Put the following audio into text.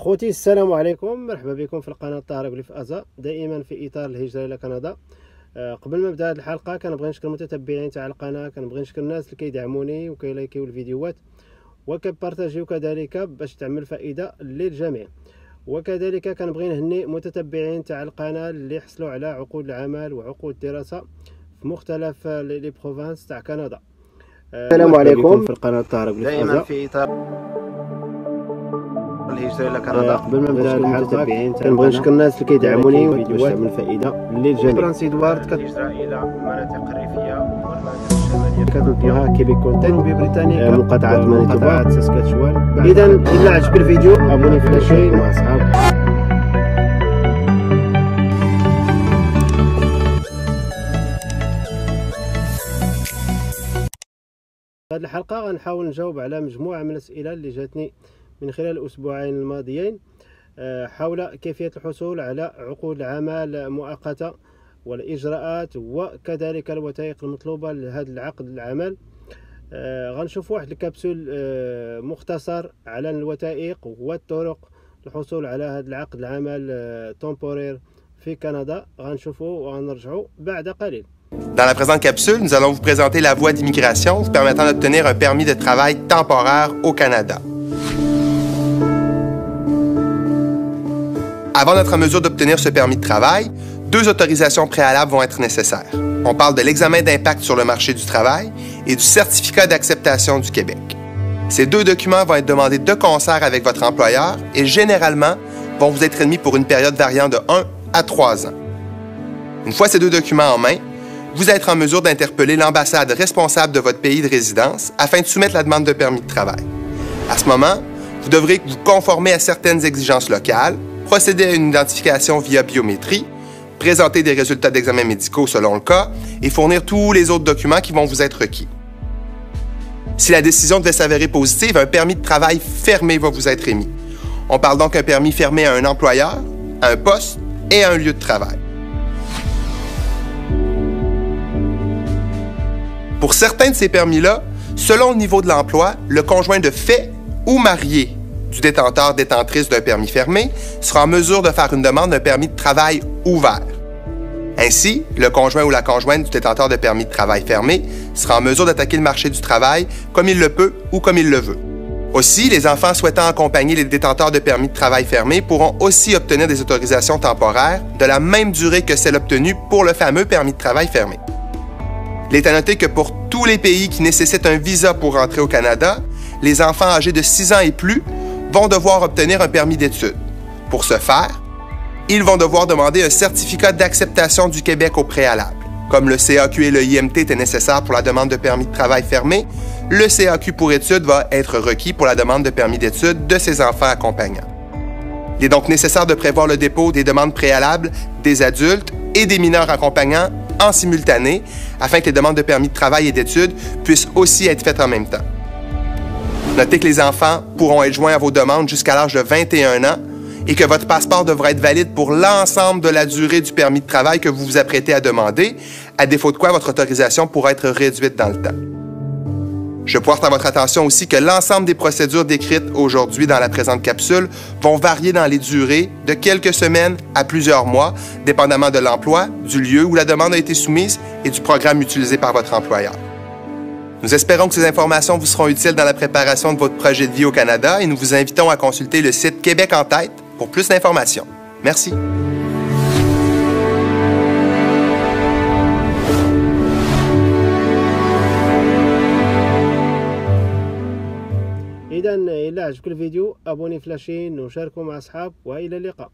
خوتي السلام عليكم، مرحبا بكم في القناه طاهر غليف ازا، دائما في اطار الهجره الى كندا. قبل ما نبدا هذه الحلقه كنبغي نشكر المتتبعين تاع القناه، كنبغي نشكر الناس اللي كيدعموني وكيلايكيو الفيديوهات وكبارطاجيو كذلك باش تعمل فائده للجميع. وكذلك كنبغي نهني متتبعين تاع القناه اللي حصلوا على عقود العمل وعقود الدراسه في مختلف لي بروفانس تاع كندا. السلام عليكم في القناه طاهر غليف ازا، دائما في اطار الهجرة إلى كندا. قبل ما نبدا الحلقه كنبغي نشكر الناس اللي كيدعموني باش تعمل فائده للجميع. فرانس إدوارد الهجرة إلى المناطق الريفية والمناطق الشمالية كتلقاها كيبيك كونتنت بريطانيا، مقاطعة مانيتوبا، ساسكاتشوان. اذا الا عجبك الفيديو ابوني في الشيء مع اصحابك. في هذه الحلقه غنحاول نجاوب على مجموعه من الاسئله اللي جاتني من خلال الاسبوعين الماضيين حول كيفيه الحصول على عقود العمل مؤقته والاجراءات وكذلك الوثائق المطلوبه لهذا العقد العمل. غنشوف واحد الكبسول مختصر على الوثائق والطرق للحصول على هذا العقد العمل تومبورير في كندا. غنشوفوا وغنرجعوا بعد قليل. Dans la présente capsule, nous allons vous présenter la voie d'immigration vous permettant d'obtenir un permis de travail temporaire au Canada. Avant d'être en mesure d'obtenir ce permis de travail, deux autorisations préalables vont être nécessaires. On parle de l'examen d'impact sur le marché du travail et du certificat d'acceptation du Québec. Ces deux documents vont être demandés de concert avec votre employeur et généralement vont vous être émis pour une période variant de 1 à 3 ans. Une fois ces deux documents en main, vous allez être en mesure d'interpeller l'ambassade responsable de votre pays de résidence afin de soumettre la demande de permis de travail. À ce moment, vous devrez vous conformer à certaines exigences locales, procéder à une identification via biométrie, présenter des résultats d'examens médicaux selon le cas et fournir tous les autres documents qui vont vous être requis. Si la décision devait s'avérer positive, un permis de travail fermé va vous être émis. On parle donc d'un permis fermé à un employeur, à un poste et à un lieu de travail. Pour certains de ces permis-là, selon le niveau de l'emploi, le conjoint de fait ou marié du détenteur-détentrice d'un permis fermé sera en mesure de faire une demande d'un permis de travail ouvert. Ainsi, le conjoint ou la conjointe du détenteur de permis de travail fermé sera en mesure d'attaquer le marché du travail comme il le peut ou comme il le veut. Aussi, les enfants souhaitant accompagner les détenteurs de permis de travail fermé pourront aussi obtenir des autorisations temporaires de la même durée que celle obtenue pour le fameux permis de travail fermé. Il est à noter que pour tous les pays qui nécessitent un visa pour entrer au Canada, les enfants âgés de 6 ans et plus vont devoir obtenir un permis d'études. Pour ce faire, ils vont devoir demander un certificat d'acceptation du Québec au préalable. Comme le CAQ et le IMT étaient nécessaires pour la demande de permis de travail fermé, le CAQ pour études va être requis pour la demande de permis d'études de ces enfants accompagnants. Il est donc nécessaire de prévoir le dépôt des demandes préalables des adultes et des mineurs accompagnants en simultané afin que les demandes de permis de travail et d'études puissent aussi être faites en même temps. Notez que les enfants pourront être joints à vos demandes jusqu'à l'âge de 21 ans et que votre passeport devra être valide pour l'ensemble de la durée du permis de travail que vous vous apprêtez à demander, à défaut de quoi votre autorisation pourra être réduite dans le temps. Je porte à votre attention aussi que l'ensemble des procédures décrites aujourd'hui dans la présente capsule vont varier dans les durées de quelques semaines à plusieurs mois, dépendamment de l'emploi, du lieu où la demande a été soumise et du programme utilisé par votre employeur. Nous espérons que ces informations vous seront utiles dans la préparation de votre projet de vie au Canada et nous vous invitons à consulter le site Québec en tête pour plus d'informations. Merci. إذا إلا عجبك الفيديو أبوني في لاشين وشاركوا مع أصحاب وإلى اللقاء.